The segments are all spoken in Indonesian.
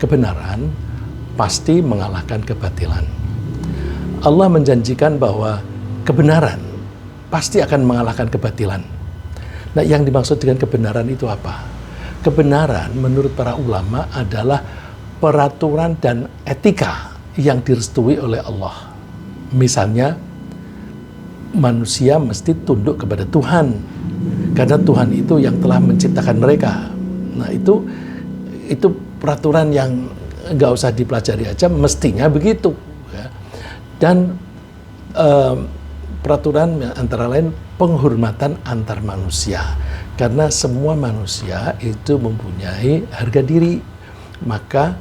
kebenaran pasti mengalahkan kebatilan. Allah menjanjikan bahwa kebenaran pasti akan mengalahkan kebatilan. Nah, yang dimaksud dengan kebenaran itu apa? Kebenaran menurut para ulama adalah peraturan dan etika yang direstui oleh Allah. Misalnya, manusia mesti tunduk kepada Tuhan, karena Tuhan itu yang telah menciptakan mereka. Nah, itu peraturan yang nggak usah dipelajari aja, mestinya begitu. Ya. Dan peraturan antara lain penghormatan antar manusia, karena semua manusia itu mempunyai harga diri. Maka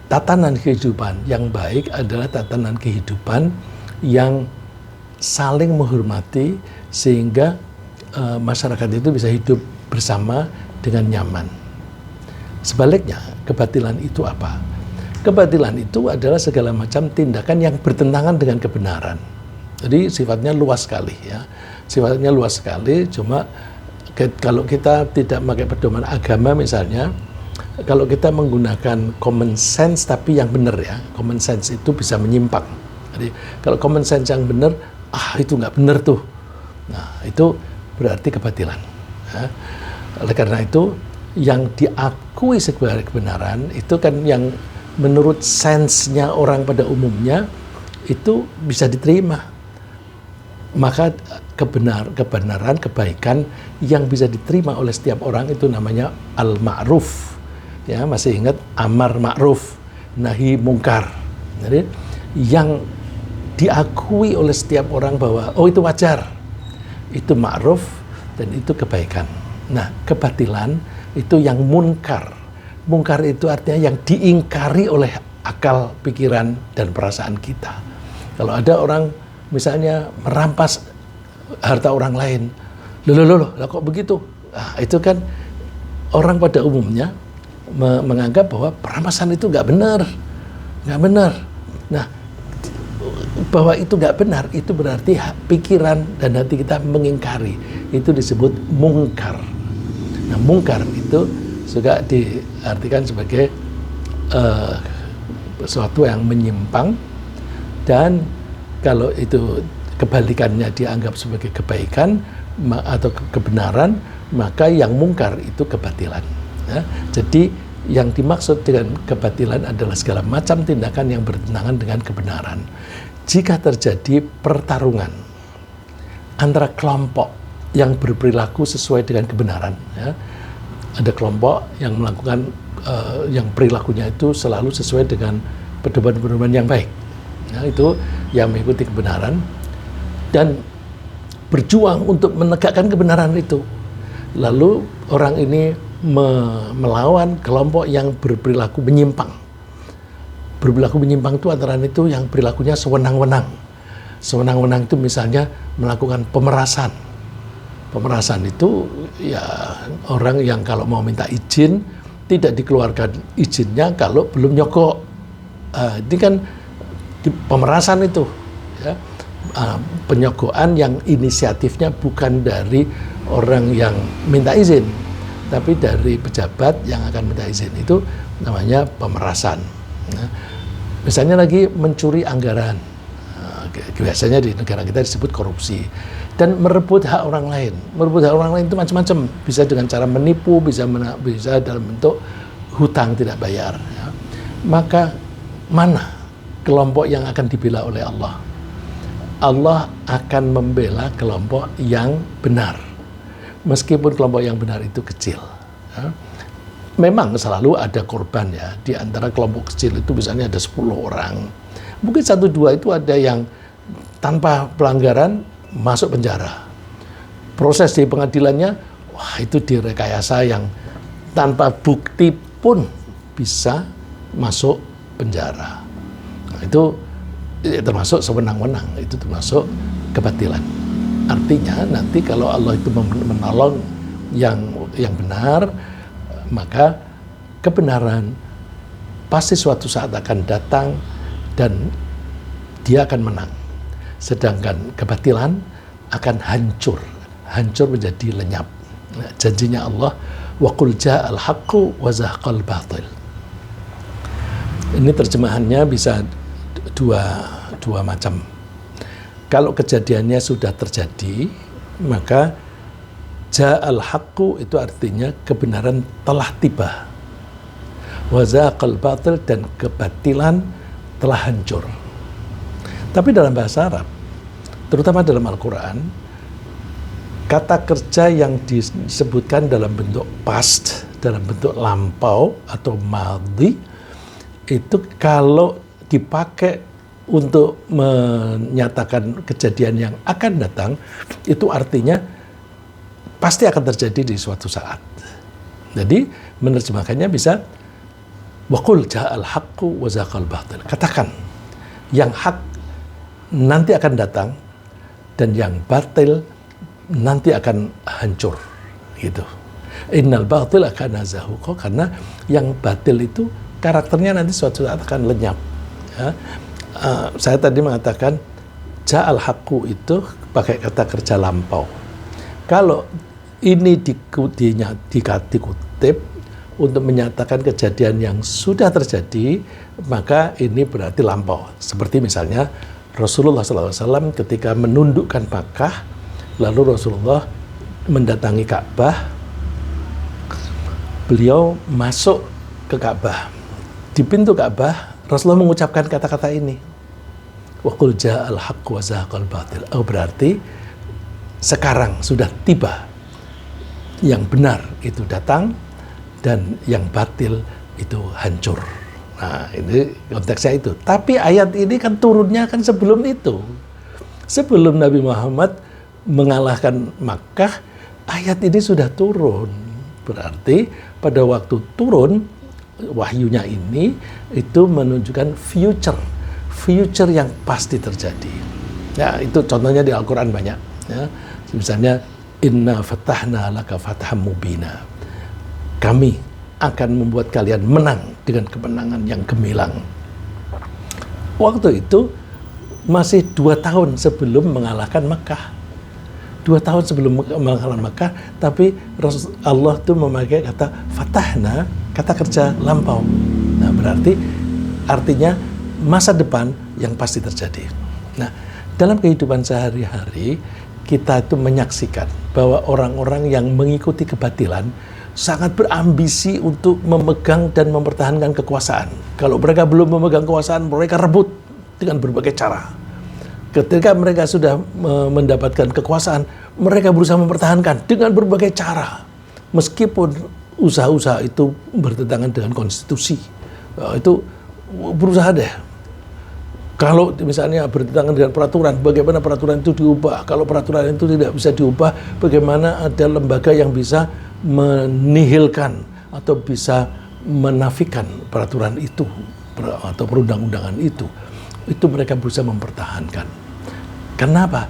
tatanan kehidupan yang baik adalah tatanan kehidupan yang saling menghormati, sehingga masyarakat itu bisa hidup bersama dengan nyaman. Sebaliknya, kebatilan itu apa? Kebatilan itu adalah segala macam tindakan yang bertentangan dengan kebenaran. Jadi sifatnya luas sekali, ya. Sifatnya luas sekali. Cuma kalau kita tidak pakai pedoman agama misalnya, kalau kita menggunakan common sense tapi yang benar, ya, common sense itu bisa menyimpang. Jadi kalau common sense yang benar, itu nggak benar tuh. Nah, itu berarti kebatilan. Ya. Oleh karena itu, yang diakui sebagai kebenaran itu kan yang menurut sensenya orang pada umumnya itu bisa diterima. Maka kebenaran, kebaikan yang bisa diterima oleh setiap orang itu namanya al-ma'ruf. Ya, masih ingat amar ma'ruf, nahi mungkar. Jadi yang diakui oleh setiap orang bahwa itu wajar, itu ma'ruf, dan itu kebaikan. Nah, kebatilan itu yang munkar. Munkar itu artinya yang diingkari oleh akal, pikiran, dan perasaan kita. Kalau ada orang misalnya merampas harta orang lain, loh, kok begitu? Nah, itu kan orang pada umumnya menganggap bahwa perampasan itu nggak benar. Nah, bahwa itu nggak benar, itu berarti pikiran dan hati kita mengingkari. Itu disebut mungkar. Nah, mungkar itu juga diartikan sebagai sesuatu yang menyimpang, dan kalau itu kebalikannya dianggap sebagai kebaikan atau kebenaran, maka yang mungkar itu kebatilan. Ya. Jadi yang dimaksud dengan kebatilan adalah segala macam tindakan yang bertentangan dengan kebenaran. Jika terjadi pertarungan antara kelompok yang berperilaku sesuai dengan kebenaran, ya, ada kelompok yang melakukan yang perilakunya itu selalu sesuai dengan pedoman-pedoman yang baik, ya, itu yang mengikuti kebenaran dan berjuang untuk menegakkan kebenaran itu. Lalu orang ini melawan kelompok yang berperilaku menyimpang. Berperilaku menyimpang itu antara itu yang perilakunya sewenang-wenang. Sewenang-wenang itu misalnya melakukan pemerasan. Pemerasan itu ya orang yang kalau mau minta izin tidak dikeluarkan izinnya kalau belum nyogok. Ini kan pemerasan itu, ya. Penyogokan yang inisiatifnya bukan dari orang yang minta izin, tapi dari pejabat yang akan minta izin, itu namanya pemerasan. Nah, misalnya lagi mencuri anggaran, biasanya di negara kita disebut korupsi, dan merebut hak orang lain. Merebut hak orang lain itu macam-macam, bisa dengan cara menipu, bisa dalam bentuk hutang tidak bayar. Ya. Maka mana kelompok yang akan dibela oleh Allah? Allah akan membela kelompok yang benar, meskipun kelompok yang benar itu kecil. Ya. Memang selalu ada korban, ya. Di antara kelompok kecil itu misalnya ada 10 orang. Mungkin 1-2 itu ada yang tanpa pelanggaran masuk penjara. Proses di pengadilannya, itu direkayasa yang tanpa bukti pun bisa masuk penjara. Nah, itu termasuk sewenang-wenang, itu termasuk kebatilan. Artinya nanti kalau Allah itu menolong yang benar, maka kebenaran pasti suatu saat akan datang dan dia akan menang. Sedangkan kebatilan akan hancur menjadi lenyap. Nah, janjinya Allah, wa qul ja'al haqqu wa zahaqal batil. Ini terjemahannya bisa dua macam. Kalau kejadiannya sudah terjadi, maka ja'al haqqu itu artinya kebenaran telah tiba. Wa zaqal batil, dan kebatilan telah hancur. Tapi dalam bahasa Arab, terutama dalam Al-Quran, kata kerja yang disebutkan dalam bentuk past, dalam bentuk lampau atau madhi, itu kalau dipakai untuk menyatakan kejadian yang akan datang, itu artinya pasti akan terjadi di suatu saat. Jadi menerjemahkannya bisa waqul ja'al haqqu wa zaqal batil. Katakan yang hak nanti akan datang dan yang batil nanti akan hancur, gitu. Innal batil akan zahuqa, karena yang batil itu karakternya nanti suatu saat akan lenyap. Ya. Saya tadi mengatakan ja'al haqqu itu pakai kata kerja lampau. Kalau ini dikutip untuk menyatakan kejadian yang sudah terjadi, maka ini berarti lampau. Seperti misalnya Rasulullah SAW ketika menundukkan Makkah, lalu Rasulullah mendatangi Ka'bah, beliau masuk ke Ka'bah. Di pintu Ka'bah, Rasulullah mengucapkan kata-kata ini. Wa qul ja'al haqqu wa zahaqal batil. Oh, berarti sekarang sudah tiba. Yang benar itu datang dan yang batil itu hancur. Nah, ini konteksnya itu. Tapi ayat ini kan turunnya kan sebelum itu. Sebelum Nabi Muhammad mengalahkan Makkah, ayat ini sudah turun. Berarti pada waktu turun wahyunya ini itu menunjukkan future yang pasti terjadi. Ya, itu contohnya di Al-Quran banyak. Ya. Misalnya inna fatahna laka fatham mubina. Kami akan membuat kalian menang dengan kemenangan yang gemilang. Waktu itu masih 2 tahun sebelum mengalahkan Makkah. 2 tahun sebelum mengalahkan Makkah, tapi Allah tuh memakai kata fatahna, kata kerja lampau. Nah, berarti artinya masa depan yang pasti terjadi. Nah, dalam kehidupan sehari-hari kita itu menyaksikan bahwa orang-orang yang mengikuti kebatilan sangat berambisi untuk memegang dan mempertahankan kekuasaan. Kalau mereka belum memegang kekuasaan, mereka rebut dengan berbagai cara. Ketika mereka sudah mendapatkan kekuasaan, mereka berusaha mempertahankan dengan berbagai cara. Meskipun usaha-usaha itu bertentangan dengan konstitusi, itu berusaha deh. Kalau misalnya bertentangan dengan peraturan, bagaimana peraturan itu diubah? Kalau peraturan itu tidak bisa diubah, bagaimana ada lembaga yang bisa menihilkan atau bisa menafikan peraturan itu atau perundang-undangan itu? Itu mereka berusaha mempertahankan. Kenapa?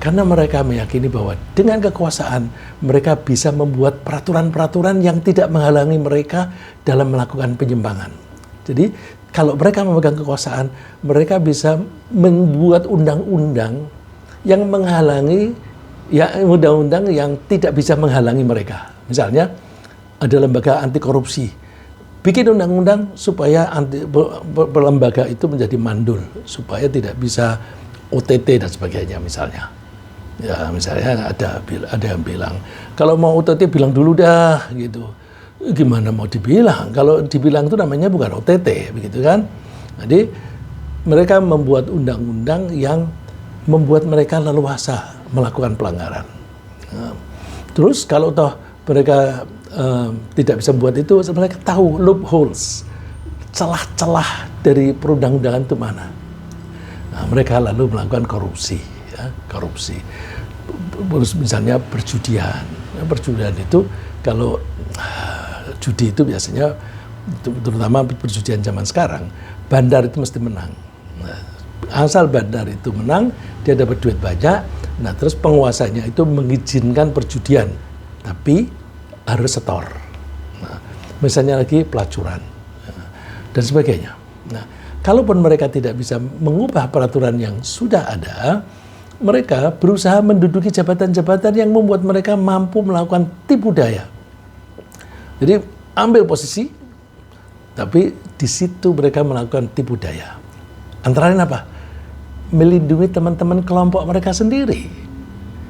Karena mereka meyakini bahwa dengan kekuasaan mereka bisa membuat peraturan-peraturan yang tidak menghalangi mereka dalam melakukan penyimpangan. Jadi kalau mereka memegang kekuasaan, mereka bisa membuat undang-undang yang menghalangi, ya undang-undang yang tidak bisa menghalangi mereka. Misalnya ada lembaga anti korupsi, bikin undang-undang supaya lembaga itu menjadi mandul, supaya tidak bisa OTT dan sebagainya misalnya. Ya misalnya ada yang bilang kalau mau OTT bilang dulu dah gitu. Gimana mau dibilang? Kalau dibilang itu namanya bukan OTT, begitu kan? Jadi mereka membuat undang-undang yang membuat mereka leluasa melakukan pelanggaran. Nah, terus kalau toh mereka tidak bisa membuat itu, mereka tahu loopholes, celah-celah dari perundang-undangan itu mana. Nah, mereka lalu melakukan korupsi, ya, korupsi. Misalnya perjudian. Perjudian itu kalau judi itu biasanya, terutama perjudian zaman sekarang, bandar itu mesti menang. Nah, asal bandar itu menang, dia dapat duit banyak. Nah, terus penguasanya itu mengizinkan perjudian, tapi harus setor. Nah, misalnya lagi pelacuran dan sebagainya. Nah, kalaupun mereka tidak bisa mengubah peraturan yang sudah ada, mereka berusaha menduduki jabatan-jabatan yang membuat mereka mampu melakukan tipu daya. Jadi ambil posisi, Tapi di situ mereka melakukan tipu daya. Antara lain apa? Melindungi teman-teman kelompok mereka sendiri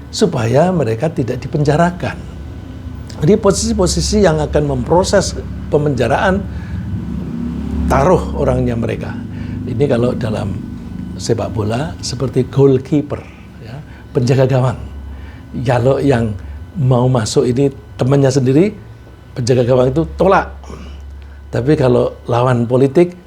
supaya mereka tidak dipenjarakan. Jadi posisi-posisi yang akan memproses pemenjaraan, taruh orangnya mereka. Ini kalau dalam sepak bola seperti goalkeeper, ya, penjaga gawang. Kalau yang mau masuk ini temannya sendiri, penjaga gawang itu tolak. Tapi kalau lawan politik,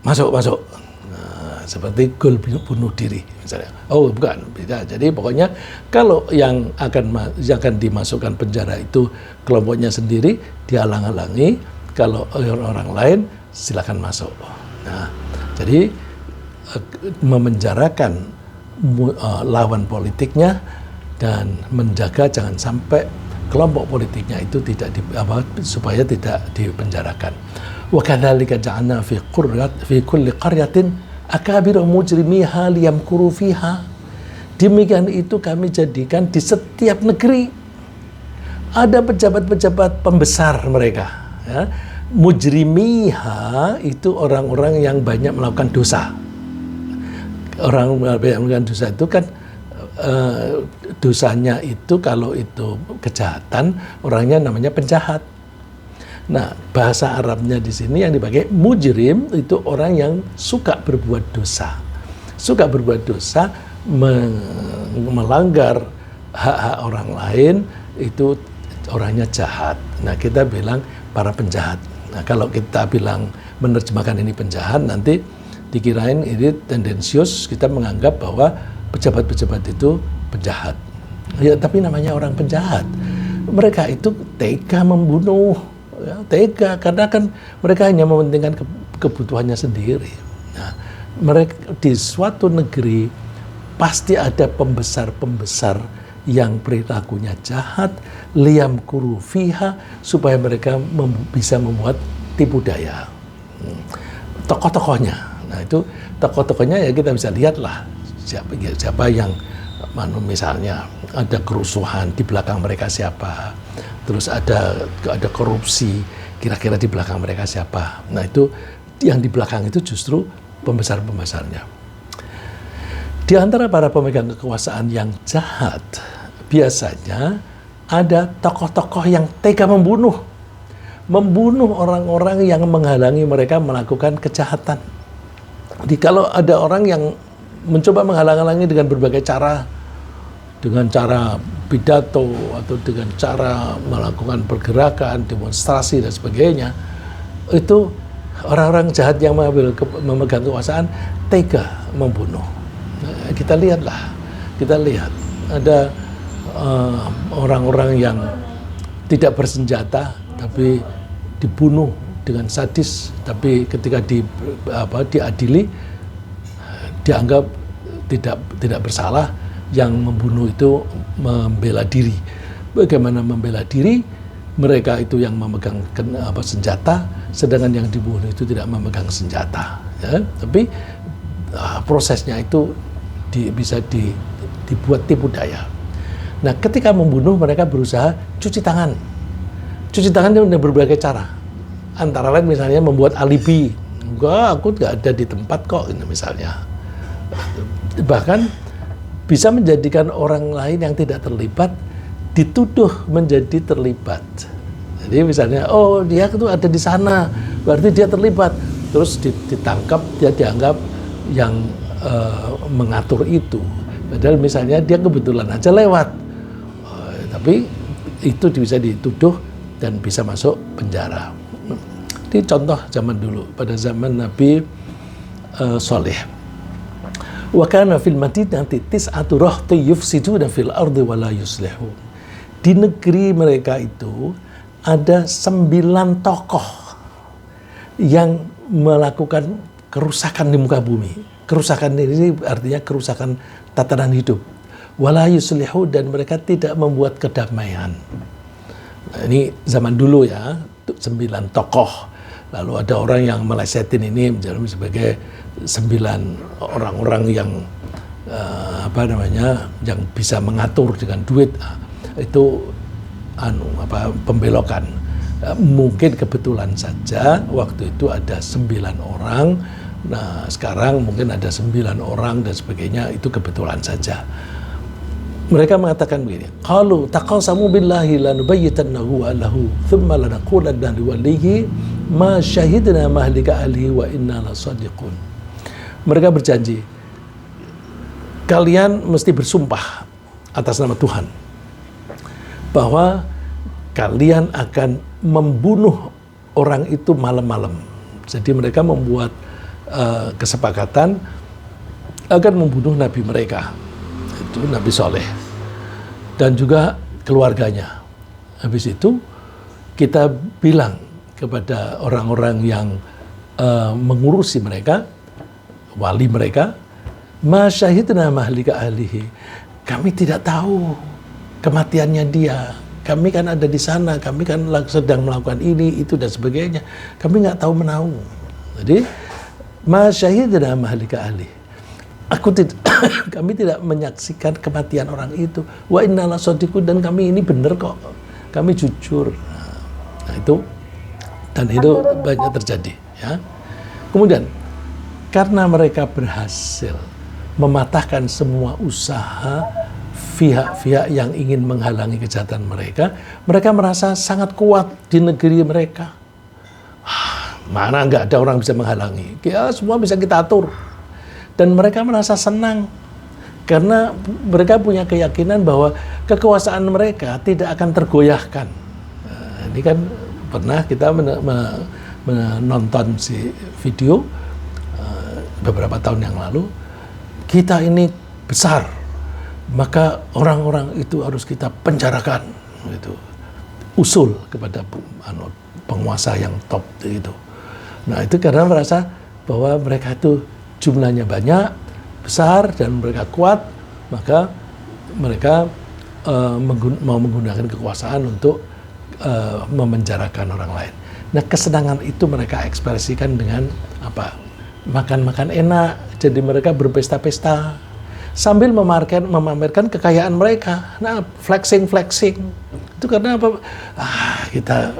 masuk. Nah, seperti gol bunuh diri misalnya. Oh bukan, beda. Jadi pokoknya kalau yang akan dimasukkan penjara itu kelompoknya sendiri, dihalang-halangi. Kalau orang lain silakan masuk. Nah, jadi memenjarakan lawan politiknya dan menjaga jangan sampai kelompok politiknya itu supaya tidak dipenjarakan. Wa kadzalika ja'alna fi kulli qaryatin akabira mujrimiha liyamkuru fiha. Demikian itu kami jadikan di setiap negeri ada pejabat-pejabat pembesar mereka, ya. Mujrimiha itu orang-orang yang banyak melakukan dosa. Orang banyak melakukan dosa itu kan dosanya itu kalau itu kejahatan, orangnya namanya penjahat. Nah, bahasa Arabnya di sini yang dipakai mujrim itu orang yang suka berbuat dosa. Suka berbuat dosa, melanggar hak-hak orang lain, itu orangnya jahat. Nah, kita bilang para penjahat. Nah, kalau kita bilang menerjemahkan ini penjahat, nanti dikirain ini tendensius, kita menganggap bahwa pejabat-pejabat itu penjahat. Ya, tapi namanya orang penjahat. Mereka itu tega membunuh, ya, tega karena kan mereka hanya mementingkan kebutuhannya sendiri. Nah, mereka di suatu negeri pasti ada pembesar-pembesar yang perilakunya jahat, liyam kuru fiha, supaya mereka bisa membuat tipu daya. Tokoh-tokohnya, nah itu tokoh-tokohnya ya kita bisa lihatlah siapa yang misalnya ada kerusuhan di belakang mereka siapa, terus ada korupsi, kira-kira di belakang mereka siapa. Nah itu yang di belakang itu justru pembesar-pembesarnya. Di antara para pemegang kekuasaan yang jahat, biasanya ada tokoh-tokoh yang tega membunuh orang-orang yang menghalangi mereka melakukan kejahatan. Jadi kalau ada orang yang mencoba menghalang-halangi dengan berbagai cara, dengan cara pidato atau dengan cara melakukan pergerakan, demonstrasi dan sebagainya, itu orang-orang jahat yang memegang kekuasaan tega membunuh. Nah, kita lihat ada orang-orang yang tidak bersenjata tapi dibunuh dengan sadis, tapi ketika diadili dianggap tidak bersalah. Yang membunuh itu membela diri. Bagaimana membela diri? Mereka itu yang memegang senjata, sedangkan yang dibunuh itu tidak memegang senjata. Ya? Tapi prosesnya itu bisa dibuat tipu daya. Nah, ketika membunuh mereka berusaha cuci tangan. Cuci tangan dengan berbagai cara. Antara lain misalnya membuat alibi. Aku nggak ada di tempat kok, ini misalnya. Bahkan bisa menjadikan orang lain yang tidak terlibat dituduh menjadi terlibat. Jadi misalnya, oh dia itu ada di sana, berarti dia terlibat. Terus ditangkap, dia dianggap yang mengatur itu. Padahal misalnya dia kebetulan aja lewat. Tapi itu bisa dituduh dan bisa masuk penjara. Ini contoh zaman dulu, pada zaman Nabi Soleh. Wa kana fil madinati tis'atu rahti yufsiduna fil ardi wa la yuslihun. Di negeri mereka itu ada 9 tokoh yang melakukan kerusakan di muka bumi. Kerusakan ini artinya kerusakan tatanan hidup. Wa la yuslihun, dan mereka tidak membuat kedamaian. Nah, ini zaman dulu ya, 9 tokoh. Lalu ada orang yang melesetin ini menjadi sebagai 9 orang-orang yang yang bisa mengatur dengan duit, itu pembelokan. Mungkin kebetulan saja waktu itu ada 9 orang. Nah, sekarang mungkin ada 9 orang dan sebagainya, itu kebetulan saja. Mereka mengatakan begini, qalu taqasamu billahi lanubayyitannahu lahu thumma lanaqulanna liwalihi ma syahidna mahlika ahlihi wa inna lasadiqun. Mereka berjanji, kalian mesti bersumpah atas nama Tuhan bahwa kalian akan membunuh orang itu malam-malam. Jadi mereka membuat kesepakatan akan membunuh nabi mereka, itu Nabi Soleh, dan juga keluarganya. Habis itu kita bilang kepada orang-orang yang mengurusi mereka, wali mereka, ma syahidna mahlika ahlihi, kami tidak tahu kematiannya dia. Kami kan ada di sana, kami kan sedang melakukan ini, itu dan sebagainya. Kami nggak tahu menahu. Jadi, ma syahidna mahlika ahli. Kami tidak menyaksikan kematian orang itu. Wa inna lasadiqun, dan kami ini benar kok. Kami jujur. Nah, itu, dan itu banyak terjadi. Ya. Kemudian, karena mereka berhasil mematahkan semua usaha pihak-pihak yang ingin menghalangi kejahatan mereka, mereka merasa sangat kuat di negeri mereka. Mana nggak ada orang bisa menghalangi, ya semua bisa kita atur. Dan mereka merasa senang, karena mereka punya keyakinan bahwa kekuasaan mereka tidak akan tergoyahkan. Nah, ini kan pernah kita menonton si video beberapa tahun yang lalu, kita ini besar, maka orang-orang itu harus kita penjarakan, gitu. Usul kepada penguasa yang top itu. Nah, itu karena merasa bahwa mereka itu jumlahnya banyak, besar, dan mereka kuat, maka mereka mau menggunakan kekuasaan untuk memenjarakan orang lain. Nah, kesenangan itu mereka ekspresikan dengan apa? Makan-makan enak, jadi mereka berpesta-pesta sambil memamerkan kekayaan mereka. Nah, flexing itu karena apa? Kita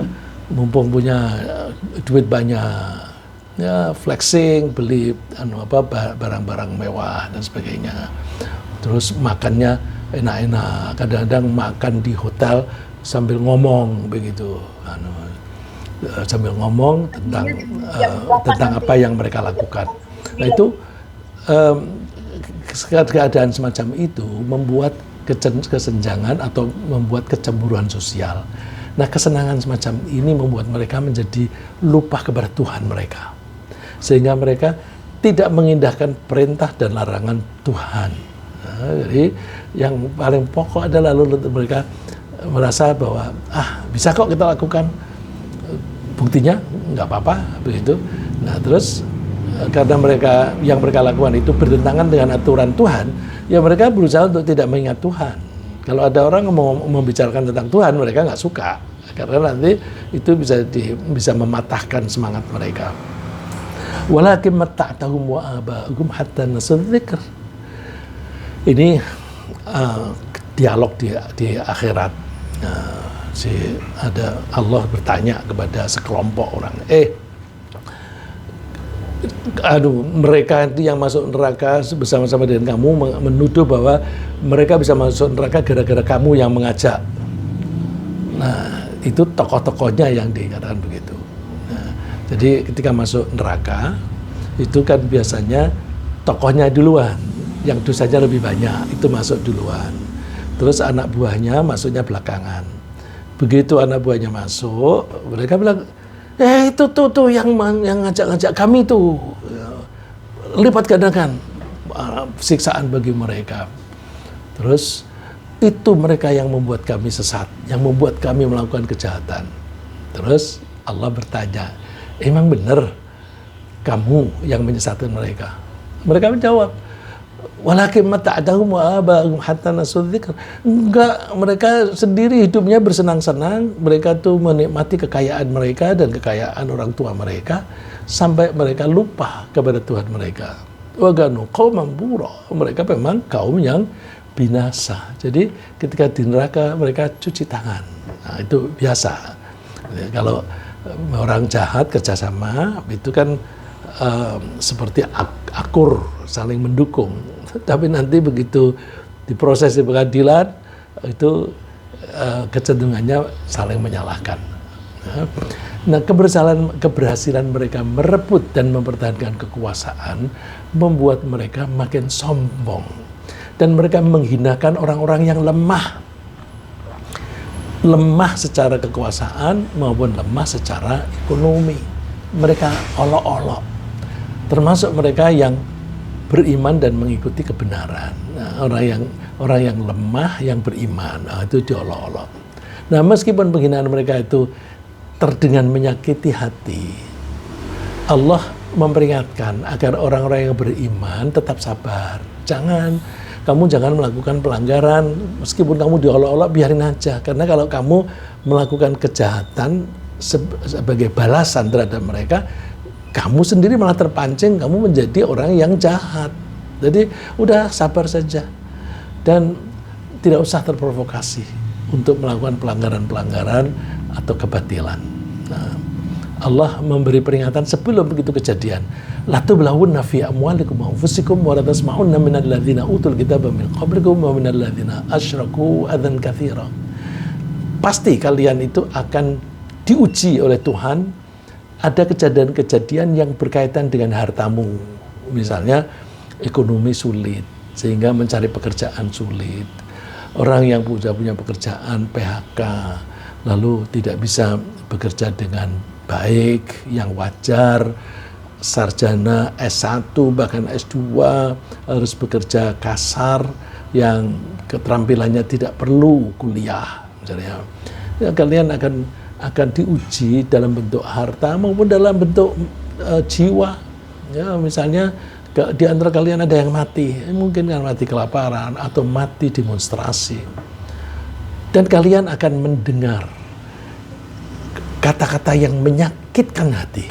mumpung punya duit banyak, ya flexing, beli barang-barang mewah dan sebagainya. Terus makannya enak-enak, kadang-kadang makan di hotel sambil ngomong begitu, sambil ngomong tentang apa yang mereka lakukan. Nah, itu keadaan semacam itu membuat kesenjangan atau membuat kecemburuan sosial. Nah, kesenangan semacam ini membuat mereka menjadi lupa kepada Tuhan mereka, sehingga mereka tidak mengindahkan perintah dan larangan Tuhan. Nah, jadi yang paling pokok adalah lalu mereka merasa bahwa bisa kok kita lakukan, buktinya nggak apa-apa begitu. Nah, terus karena yang mereka lakukan itu bertentangan dengan aturan Tuhan, ya mereka berusaha untuk tidak mengingat Tuhan. Kalau ada orang mau membicarakan tentang Tuhan, mereka nggak suka, karena nanti itu bisa mematahkan semangat mereka. Walakin matta'tahum wa aba'ahum hatta nasu dzikr. Ini dialog di akhirat. Ada Allah bertanya kepada sekelompok orang, mereka yang masuk neraka bersama-sama dengan kamu menuduh bahwa mereka bisa masuk neraka gara-gara kamu yang mengajak. Nah, itu tokoh-tokohnya yang dikatakan begitu. Nah, jadi ketika masuk neraka itu kan biasanya tokohnya duluan, yang dosanya lebih banyak itu masuk duluan. Terus anak buahnya masuknya belakangan. Begitu anak buahnya masuk, mereka bilang, itu tuh yang ngajak-ngajak kami tuh, lipat gandakan siksaan bagi mereka. Terus itu mereka yang membuat kami sesat, yang membuat kami melakukan kejahatan. Terus Allah bertanya, emang benar kamu yang menyesatkan mereka? Mereka menjawab, walakin mata'adahum wa aba'ahum hatta nasu dzikr. Enggak, mereka sendiri hidupnya bersenang-senang, mereka tuh menikmati kekayaan mereka dan kekayaan orang tua mereka sampai mereka lupa kepada Tuhan mereka. Wa kanu qauman bura. Mereka memang kaum yang binasa. Jadi ketika di neraka mereka cuci tangan. Nah, itu biasa. Ya, kalau orang jahat kerjasama itu kan seperti akur, saling mendukung. Tapi nanti begitu diproses di pengadilan itu kecenderungannya saling menyalahkan. Nah, keberhasilan mereka merebut dan mempertahankan kekuasaan membuat mereka makin sombong dan mereka menghinakan orang-orang yang lemah secara kekuasaan maupun lemah secara ekonomi. Mereka olok-olok, termasuk mereka yang beriman dan mengikuti kebenaran. Nah, orang yang lemah yang beriman, itu diolok-olok. Nah, meskipun penghinaan mereka itu terdengar menyakiti hati, Allah memperingatkan agar orang-orang yang beriman tetap sabar. Kamu jangan melakukan pelanggaran, meskipun kamu diolok-olok biarin aja. Karena kalau kamu melakukan kejahatan sebagai balasan terhadap mereka, kamu sendiri malah terpancing, kamu menjadi orang yang jahat. Jadi udah sabar saja dan tidak usah terprovokasi untuk melakukan pelanggaran-pelanggaran atau kebatilan. Nah, Allah memberi peringatan sebelum begitu kejadian. La tublawunna fi amwalikum wa anfusikum wa la tasma'unna minal ladzina utul kitaba min qablikum wa minal ladzina asyraku adzan katsira. Pasti kalian itu akan diuji oleh Tuhan. Ada kejadian-kejadian yang berkaitan dengan hartamu. Misalnya ekonomi sulit sehingga mencari pekerjaan sulit. Orang yang punya pekerjaan PHK lalu tidak bisa bekerja dengan baik, yang wajar, sarjana S1 bahkan S2 harus bekerja kasar yang keterampilannya tidak perlu kuliah misalnya. Ya, kalian akan diuji dalam bentuk harta maupun dalam bentuk jiwa. Ya, misalnya di antara kalian ada yang mati, mungkin yang mati kelaparan atau mati demonstrasi. Dan kalian akan mendengar kata-kata yang menyakitkan hati.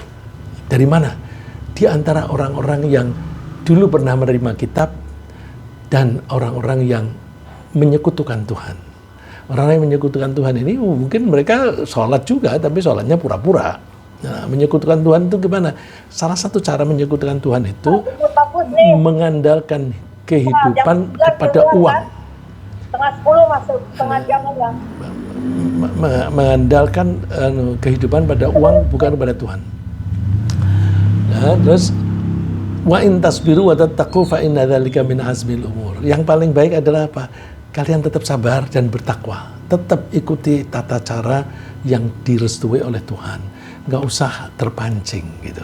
Dari mana? Di antara orang-orang yang dulu pernah menerima kitab dan orang-orang yang menyekutukan Tuhan. Orang yang menyekutukan Tuhan ini mungkin mereka sholat juga, tapi sholatnya pura-pura. Nah, menyekutukan Tuhan itu gimana? Salah satu cara menyekutukan Tuhan itu mengandalkan kehidupan kepada uang. Setengah 10 masuk, setengah jam aja. Mengandalkan kehidupan pada uang bukan kepada Tuhan. Nah, terus wa in tasbiru wa tattaqu fa inna dzalika min azmil umur. Yang paling baik adalah apa? Kalian tetap sabar dan bertakwa. Tetap ikuti tata cara yang direstui oleh Tuhan. Nggak usah terpancing gitu.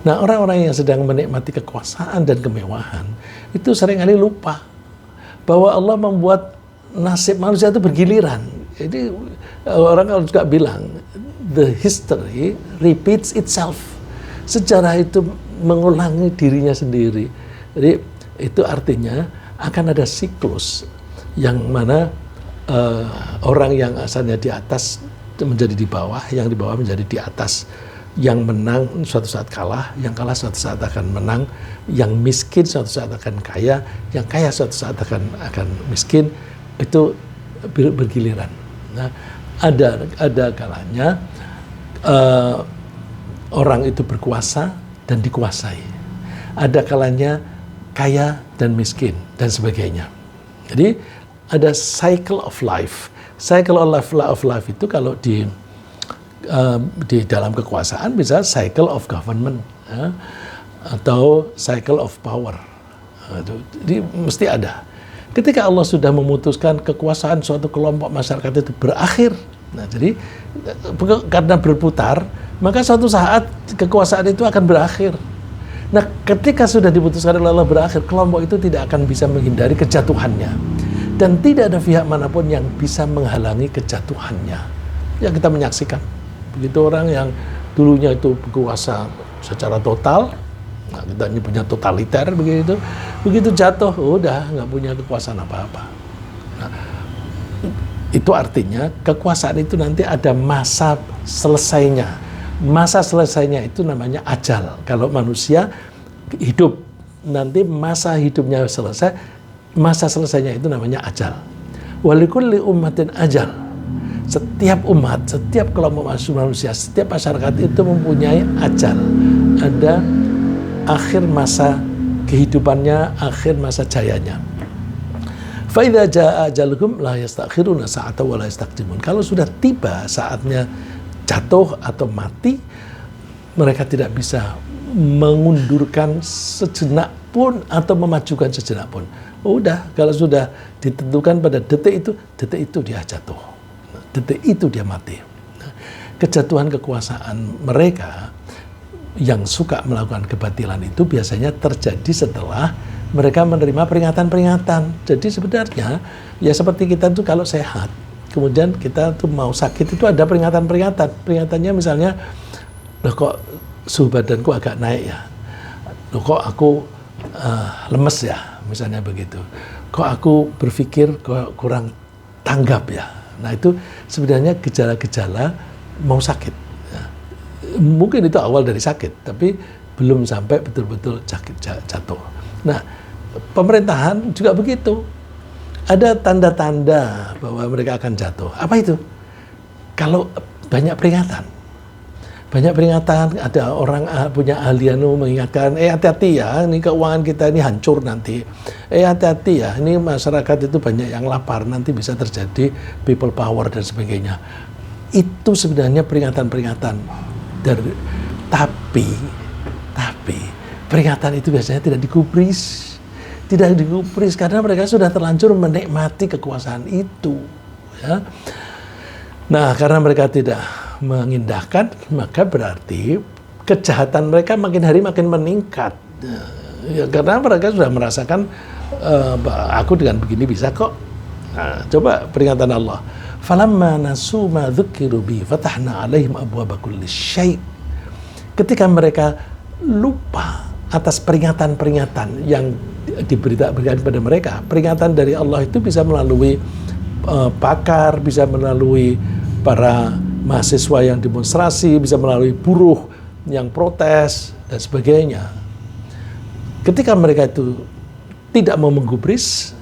Nah, orang-orang yang sedang menikmati kekuasaan dan kemewahan itu seringkali lupa bahwa Allah membuat nasib manusia itu bergiliran. Jadi orang kalau juga bilang the history repeats itself. Sejarah itu mengulangi dirinya sendiri. Jadi itu artinya akan ada siklus yang mana orang yang asalnya di atas menjadi di bawah, yang di bawah menjadi di atas. Yang menang suatu saat kalah, yang kalah suatu saat akan menang, yang miskin suatu saat akan kaya, yang kaya suatu saat akan miskin. Itu bergiliran. Nah, ada kalanya orang itu berkuasa dan dikuasai. Ada kalanya kaya dan miskin dan sebagainya. Jadi ada cycle of life. Cycle of life itu kalau di dalam kekuasaan bisa cycle of government ya, atau cycle of power. Jadi mesti ada. Ketika Allah sudah memutuskan kekuasaan suatu kelompok masyarakat itu berakhir, nah jadi karena berputar, maka suatu saat kekuasaan itu akan berakhir. Nah, ketika sudah diputuskan oleh Allah berakhir, kelompok itu tidak akan bisa menghindari kejatuhannya. Dan tidak ada pihak manapun yang bisa menghalangi kejatuhannya. Yang kita menyaksikan. Begitu orang yang dulunya itu berkuasa secara total, nah kita punya totaliter begitu jatuh, udah nggak punya kekuasaan apa-apa. Nah, itu artinya kekuasaan itu nanti ada masa selesainya. Masa selesainya itu namanya ajal. Kalau manusia hidup, nanti masa hidupnya selesai, masa selesainya itu namanya ajal. Walikulli ummatin ajal. Setiap umat, setiap kelompok manusia, setiap masyarakat itu mempunyai ajal. Ada akhir masa kehidupannya, akhir masa jayanya. Fa idza jaa ajaluhum la yastakhiruna sa'atan wa la yastaqdimun. Kalau sudah tiba saatnya jatuh atau mati, mereka tidak bisa mengundurkan sejenak pun atau memajukan sejenak pun. Udah, kalau sudah ditentukan pada detik itu dia jatuh. Detik itu dia mati. Kejatuhan kekuasaan mereka yang suka melakukan kebatilan itu biasanya terjadi setelah mereka menerima peringatan-peringatan. Jadi sebenarnya ya seperti kita tuh kalau sehat, kemudian kita tuh mau sakit itu ada peringatan-peringatan. Peringatannya misalnya, loh kok suhu badanku agak naik ya, loh kok aku lemes ya, misalnya begitu. Kok aku berpikir kok kurang tanggap ya. Nah itu sebenarnya gejala-gejala mau sakit. Ya. Mungkin itu awal dari sakit, tapi belum sampai betul-betul jatuh. Nah pemerintahan juga begitu. Ada tanda-tanda bahwa mereka akan jatuh. Apa itu? Kalau banyak peringatan. Banyak peringatan, ada orang punya ahli mengingatkan, hati-hati ya, ini keuangan kita ini hancur nanti. Hati-hati ya, ini masyarakat itu banyak yang lapar, nanti bisa terjadi people power dan sebagainya. Itu sebenarnya peringatan-peringatan. Tapi peringatan itu biasanya tidak digubris. Tidak digubris karena mereka sudah terlanjur menikmati kekuasaan itu. Ya. Nah, karena mereka tidak mengindahkan, maka berarti kejahatan mereka makin hari makin meningkat. Ya, karena mereka sudah merasakan aku dengan begini bisa kok. Nah, coba peringatan Allah. Falamma nasu ma dzukiru bi fatahna 'alaihim abwaaba kulli syai'. Ketika mereka lupa atas peringatan-peringatan yang diberikan kepada mereka, peringatan dari Allah itu bisa melalui pakar, bisa melalui para mahasiswa yang demonstrasi, bisa melalui buruh yang protes dan sebagainya. Ketika mereka itu tidak mau menggubris,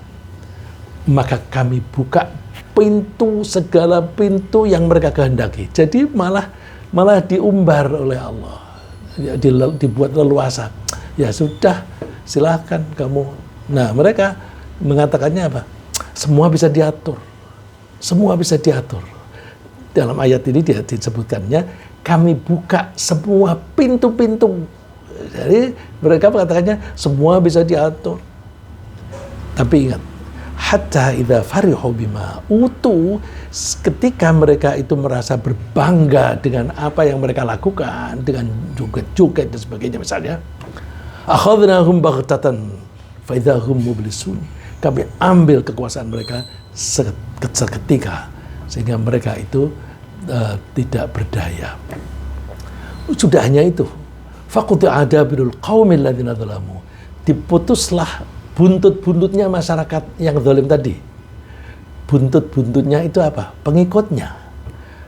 maka kami buka pintu, segala pintu yang mereka kehendaki. Jadi malah diumbar oleh Allah, ya, dibuat leluasa. Ya sudah, silakan kamu. Nah mereka mengatakannya apa? Semua bisa diatur, semua bisa diatur. Dalam ayat ini dia disebutkannya, kami buka semua pintu-pintu. Jadi mereka mengatakannya semua bisa diatur. Tapi ingat, hatta idza farihu bima utu, ketika mereka itu merasa berbangga dengan apa yang mereka lakukan, dengan joget-joget dan sebagainya misalnya, akhadnahum baghtatan fa idza hum mublisun. Kami ambil kekuasaan mereka seketika sehingga mereka itu tidak berdaya. Sudah hanya itu. Faquti'a adabirul qaumil ladzina dzalamu. Diputuslah buntut-buntutnya masyarakat yang zalim tadi. Buntut-buntutnya itu apa? Pengikutnya.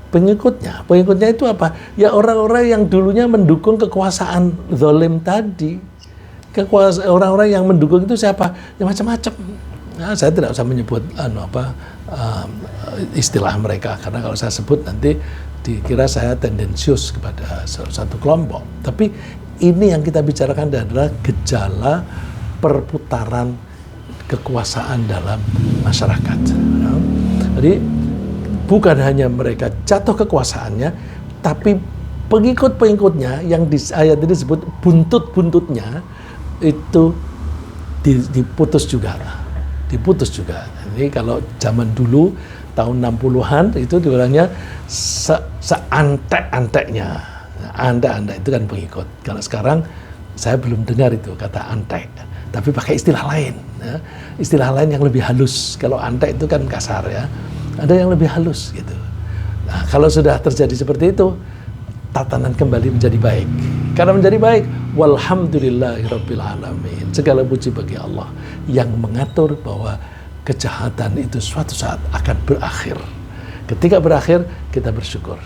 Pengikutnya itu apa? Ya orang-orang yang dulunya mendukung kekuasaan zalim tadi. Orang-orang yang mendukung itu siapa? Ya macam-macam. Nah, saya tidak usah menyebut istilah mereka, karena kalau saya sebut nanti dikira saya tendensius kepada satu kelompok. Tapi ini yang kita bicarakan adalah gejala perputaran kekuasaan dalam masyarakat. Jadi bukan hanya mereka jatuh kekuasaannya, tapi pengikut-pengikutnya yang di ayat ini disebut buntut-buntutnya itu diputus juga. Ini kalau zaman dulu tahun 60-an itu dibilangnya seantek-anteknya. Antek-antek itu kan pengikut. Kalau sekarang saya belum dengar itu kata antek, tapi pakai istilah lain. Ya. Istilah lain yang lebih halus. Kalau antek itu kan kasar ya. Ada yang lebih halus gitu. Nah, kalau sudah terjadi seperti itu, tatanan kembali menjadi baik. Karena menjadi baik, walhamdulillahirabbil alamin. Segala puji bagi Allah yang mengatur bahwa kejahatan itu suatu saat akan berakhir. Ketika berakhir, kita bersyukur.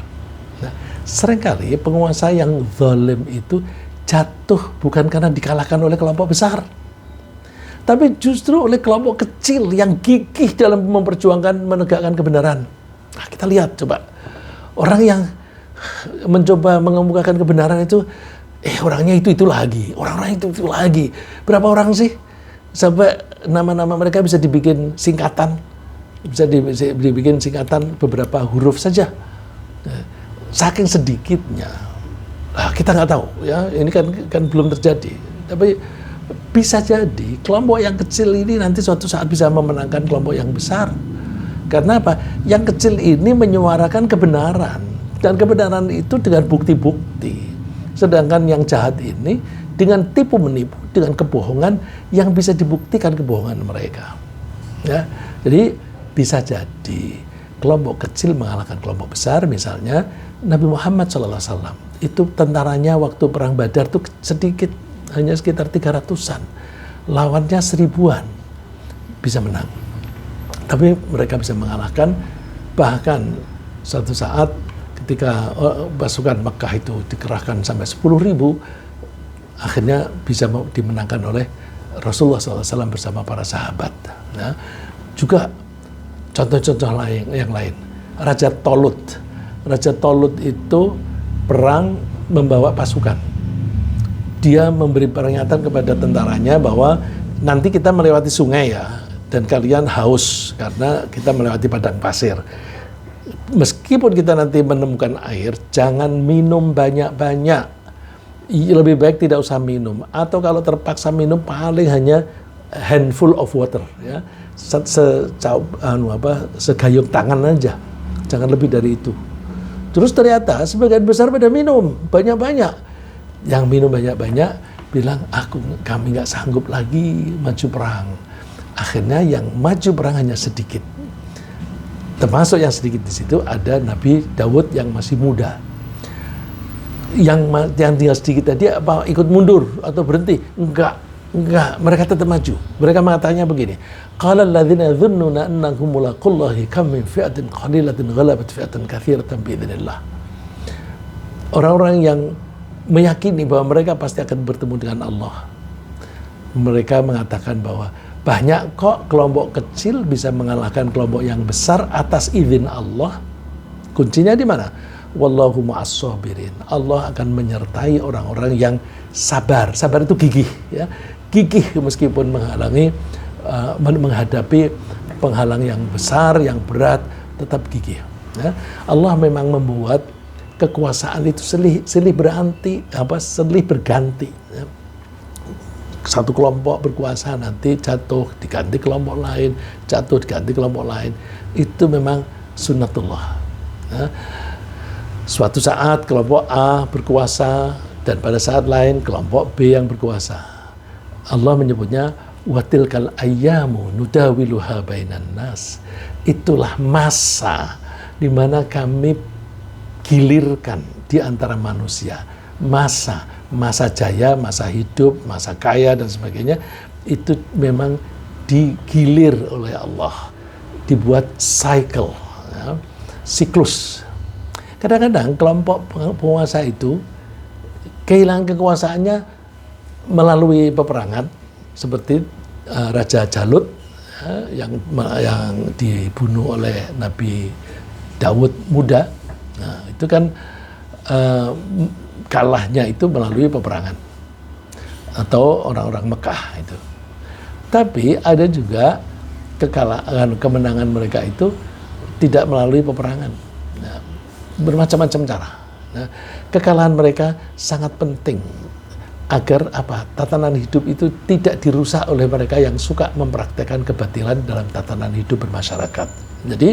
Nah, seringkali penguasa yang zalim itu jatuh bukan karena dikalahkan oleh kelompok besar, tapi justru oleh kelompok kecil yang gigih dalam memperjuangkan menegakkan kebenaran. Nah, kita lihat coba orang yang mencoba mengemukakan kebenaran itu, orangnya itu lagi, orang-orang itu lagi. Berapa orang sih sampai nama-nama mereka bisa dibikin singkatan, bisa dibikin singkatan beberapa huruf saja. Saking sedikitnya, kita nggak tahu ya. Ini kan belum terjadi, tapi bisa jadi kelompok yang kecil ini nanti suatu saat bisa memenangkan kelompok yang besar. Karena apa? Yang kecil ini menyuarakan kebenaran, dan kebenaran itu dengan bukti-bukti. Sedangkan yang jahat ini dengan tipu menipu, dengan kebohongan yang bisa dibuktikan kebohongan mereka. Ya, jadi bisa jadi kelompok kecil mengalahkan kelompok besar. Misalnya Nabi Muhammad SAW itu tentaranya waktu perang Badar itu sedikit, hanya sekitar 300-an, lawannya 1000-an, bisa menang. Tapi mereka bisa mengalahkan. Bahkan suatu saat ketika pasukan Mekah itu dikerahkan sampai 10.000, akhirnya bisa dimenangkan oleh Rasulullah SAW bersama para sahabat. Nah, juga contoh-contoh yang lain. Raja Tolut itu perang membawa pasukan. Dia memberi peringatan kepada tentaranya bahwa nanti kita melewati sungai ya, dan kalian haus karena kita melewati padang pasir. Meskipun kita nanti menemukan air, jangan minum banyak-banyak. Lebih baik tidak usah minum, atau kalau terpaksa minum paling hanya handful of water ya, segayung tangan aja, jangan lebih dari itu. Terus ternyata sebagian besar pada minum banyak-banyak. Yang minum banyak-banyak bilang, kami nggak sanggup lagi maju perang. Akhirnya yang maju perang hanya sedikit. Termasuk yang sedikit di situ ada Nabi Daud yang masih muda. Yang tinggal sedikit tadi apa ikut mundur atau berhenti? Enggak, mereka tetap maju. Mereka mengatakannya begini, qala alladzina yadhunnuna annahum mulaqullahi kam min fi'atin qalilatin ghalabat fi'atan katsiratan biidznillah. Orang-orang yang meyakini bahwa mereka pasti akan bertemu dengan Allah. Mereka mengatakan bahwa banyak kok kelompok kecil bisa mengalahkan kelompok yang besar atas izin Allah. Kuncinya di mana? Wallahu ma'as-sabirin. Allah akan menyertai orang-orang yang sabar. Sabar itu gigih ya. Gigih meskipun menghadapi penghalang yang besar, yang berat, tetap gigih. Ya. Allah memang membuat kekuasaan itu silih berganti. Ya. Satu kelompok berkuasa nanti jatuh diganti kelompok lain, jatuh diganti kelompok lain. Itu memang sunnatullah. Ya. Suatu saat kelompok A berkuasa dan pada saat lain kelompok B yang berkuasa. Allah menyebutnya watilkal ayyamu nudawiluha bainan nas. Itulah masa di mana kami gilirkan di antara manusia. Masa jaya, masa hidup, masa kaya dan sebagainya itu memang digilir oleh Allah, dibuat cycle, ya, siklus. Kadang-kadang kelompok penguasa itu kehilangan kekuasaannya melalui peperangan, seperti Raja Jalut ya, yang dibunuh oleh Nabi Daud muda. Nah, itu kan kalahnya itu melalui peperangan atau orang-orang Mekah itu. Tapi ada juga kemenangan mereka itu tidak melalui peperangan. Nah, bermacam-macam cara. Nah, kekalahan mereka sangat penting agar tatanan hidup itu tidak dirusak oleh mereka yang suka mempraktekkan kebatilan dalam tatanan hidup bermasyarakat. Jadi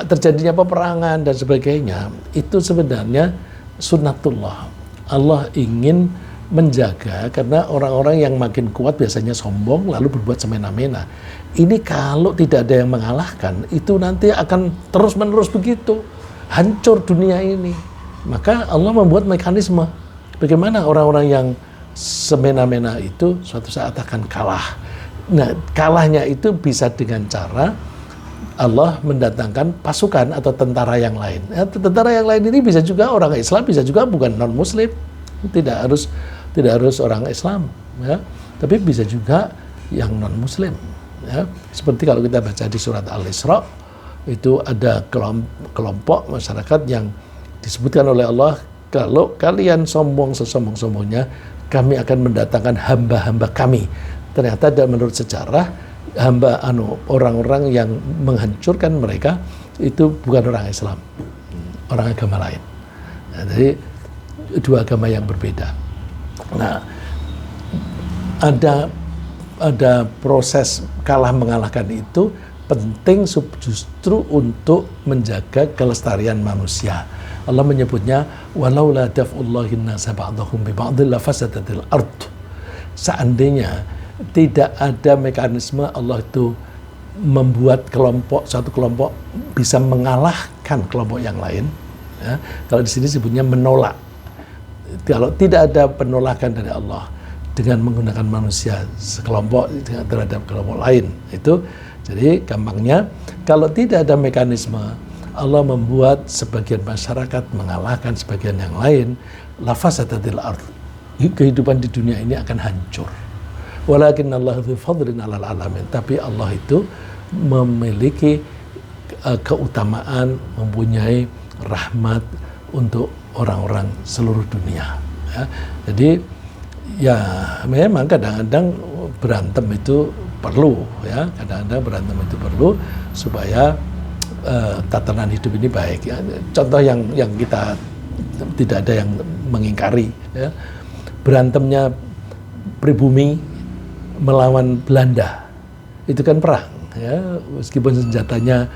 terjadinya peperangan dan sebagainya itu sebenarnya sunnatullah. Allah ingin menjaga, karena orang-orang yang makin kuat biasanya sombong lalu berbuat semena-mena. Ini kalau tidak ada yang mengalahkan, itu nanti akan terus-menerus begitu. Hancur dunia ini. Maka Allah membuat mekanisme bagaimana orang-orang yang semena-mena itu suatu saat akan kalah. Nah, kalahnya itu bisa dengan cara Allah mendatangkan pasukan atau tentara yang lain. Ya, tentara yang lain ini bisa juga orang Islam, bisa juga bukan non-Muslim. Tidak harus orang Islam, ya. Tapi bisa juga yang non-Muslim. Ya. Seperti kalau kita baca di surat Al-Isra, itu ada kelompok masyarakat yang disebutkan oleh Allah, kalau kalian sombong sesombong-sombongnya, kami akan mendatangkan hamba-hamba kami. Ternyata menurut sejarah, orang-orang yang menghancurkan mereka itu bukan orang Islam, orang agama lain. Nah, jadi dua agama yang berbeda. Nah, ada proses kalah mengalahkan itu penting justru untuk menjaga kelestarian manusia. Allah menyebutnya walaula daf'ullahin nasa ba'dahum bi ba'dil lafasadatil ard. Seandainya tidak ada mekanisme Allah itu membuat satu kelompok bisa mengalahkan kelompok yang lain, ya. Kalau di sini sebutnya menolak. Kalau tidak ada penolakan dari Allah dengan menggunakan manusia sekelompok terhadap kelompok lain, itu jadi gampangnya kalau tidak ada mekanisme Allah membuat sebagian masyarakat mengalahkan sebagian yang lain, lafasadatil ard. Kehidupan di dunia ini akan hancur. Walakin Allah dzu fadlin 'alal 'alamin. Tapi Allah itu memiliki keutamaan, mempunyai rahmat untuk orang-orang seluruh dunia. Ya. Jadi ya memang kadang-kadang berantem itu perlu, ya. Kadang-kadang berantem itu perlu supaya tatanan hidup ini baik, ya. Contoh yang kita tidak ada yang mengingkari, ya. Berantemnya pribumi melawan Belanda itu kan perang, ya. Meskipun senjatanya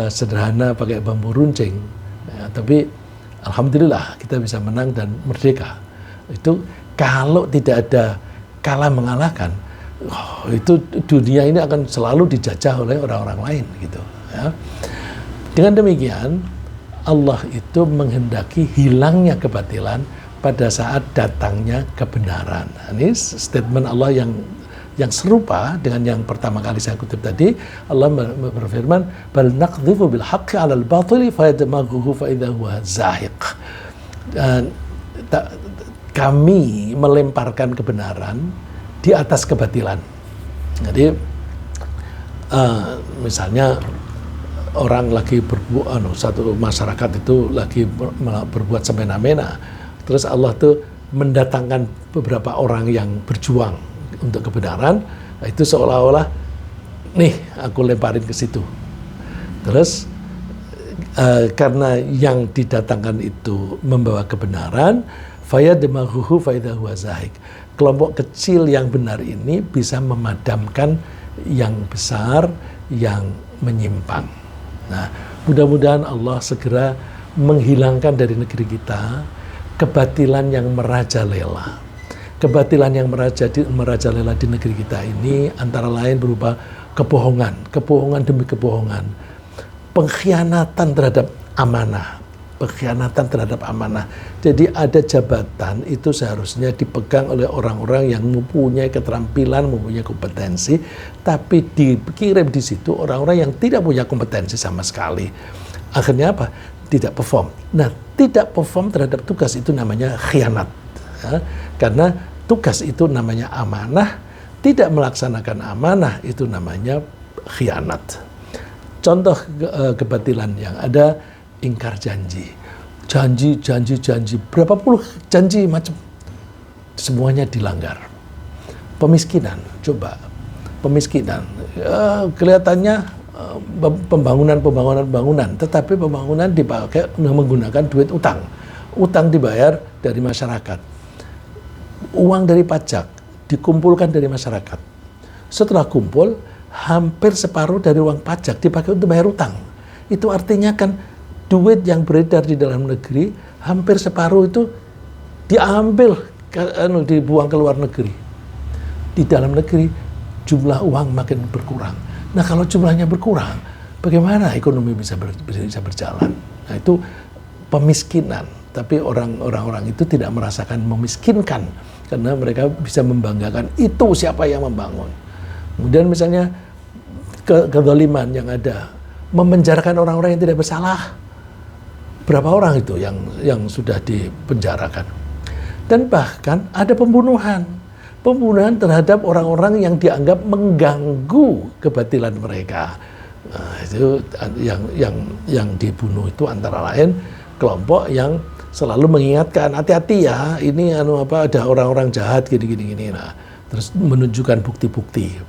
sederhana pakai bambu runcing, ya, tapi alhamdulillah kita bisa menang dan merdeka. Itu kalau tidak ada kalah mengalahkan, itu dunia ini akan selalu dijajah oleh orang-orang lain, gitu, ya. Dengan demikian, Allah itu menghendaki hilangnya kebatilan pada saat datangnya kebenaran. Ini statement Allah yang serupa dengan yang pertama kali saya kutip tadi. Allah berfirman, "Bal naqdhifu bil haqqi 'alal batili fayadmaghuhu fa idza huwa zahiq." Kami melemparkan kebenaran di atas kebatilan. Jadi misalnya orang lagi satu masyarakat itu lagi berbuat semena-mena, terus Allah tuh mendatangkan beberapa orang yang berjuang untuk kebenaran, itu seolah-olah nih aku lemparin ke situ. Terus karena yang didatangkan itu membawa kebenaran, fayadmaghuhu fa idza huwa zahiq. Kelompok kecil yang benar ini bisa memadamkan yang besar yang menyimpang. Nah, mudah-mudahan Allah segera menghilangkan dari negeri kita kebatilan yang merajalela. Kebatilan yang merajalela di negeri kita ini antara lain berupa kebohongan demi kebohongan, pengkhianatan terhadap amanah. Jadi ada jabatan itu seharusnya dipegang oleh orang-orang yang mempunyai keterampilan, mempunyai kompetensi, tapi dikirim di situ orang-orang yang tidak punya kompetensi sama sekali. Akhirnya apa? Tidak perform. Nah, tidak perform terhadap tugas itu namanya khianat, ya. Karena tugas itu namanya amanah, tidak melaksanakan amanah itu namanya khianat. Contoh kebatilan yang ada, ingkar janji, berapa puluh janji macam, semuanya dilanggar. Pemiskinan, kelihatannya pembangunan, tetapi pembangunan dipakai menggunakan duit utang dibayar dari masyarakat, uang dari pajak dikumpulkan dari masyarakat. Setelah kumpul, hampir separuh dari uang pajak dipakai untuk bayar utang. Itu artinya kan duit yang beredar di dalam negeri, hampir separuh itu diambil, dibuang ke luar negeri. Di dalam negeri, jumlah uang makin berkurang. Nah, kalau jumlahnya berkurang, bagaimana ekonomi bisa berjalan? Nah, itu pemiskinan. Tapi orang-orang itu tidak merasakan memiskinkan, karena mereka bisa membanggakan itu siapa yang membangun. Kemudian misalnya kezaliman yang ada, memenjarakan orang-orang yang tidak bersalah. Berapa orang itu yang sudah dipenjarakan? Dan bahkan ada pembunuhan terhadap orang-orang yang dianggap mengganggu kebatilan mereka. Nah, itu yang dibunuh itu antara lain kelompok yang selalu mengingatkan, hati-hati ya, ini ada orang-orang jahat gini. Nah, terus menunjukkan bukti-bukti.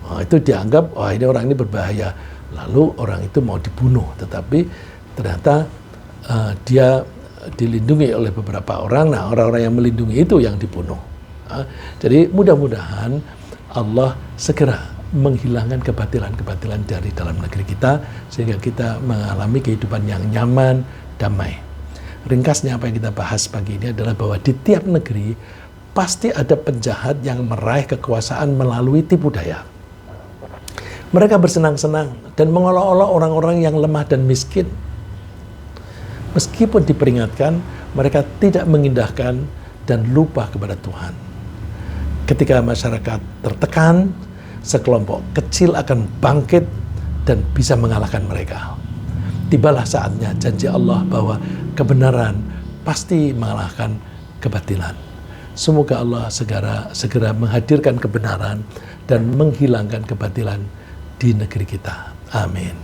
Nah, itu dianggap, wah ini orang ini berbahaya. Lalu orang itu mau dibunuh, tetapi ternyata dia dilindungi oleh beberapa orang. Nah, orang-orang yang melindungi itu yang dibunuh. Nah, jadi mudah-mudahan Allah segera menghilangkan kebatilan-kebatilan dari dalam negeri kita, sehingga kita mengalami kehidupan yang nyaman, damai. Ringkasnya apa yang kita bahas pagi ini adalah bahwa di tiap negeri pasti ada penjahat yang meraih kekuasaan melalui tipu daya. Mereka bersenang-senang dan mengolok-olok orang-orang yang lemah dan miskin. Meskipun diperingatkan, mereka tidak mengindahkan dan lupa kepada Tuhan. Ketika masyarakat tertekan, sekelompok kecil akan bangkit dan bisa mengalahkan mereka. Tibalah saatnya janji Allah bahwa kebenaran pasti mengalahkan kebatilan. Semoga Allah segera menghadirkan kebenaran dan menghilangkan kebatilan di negeri kita. Amin.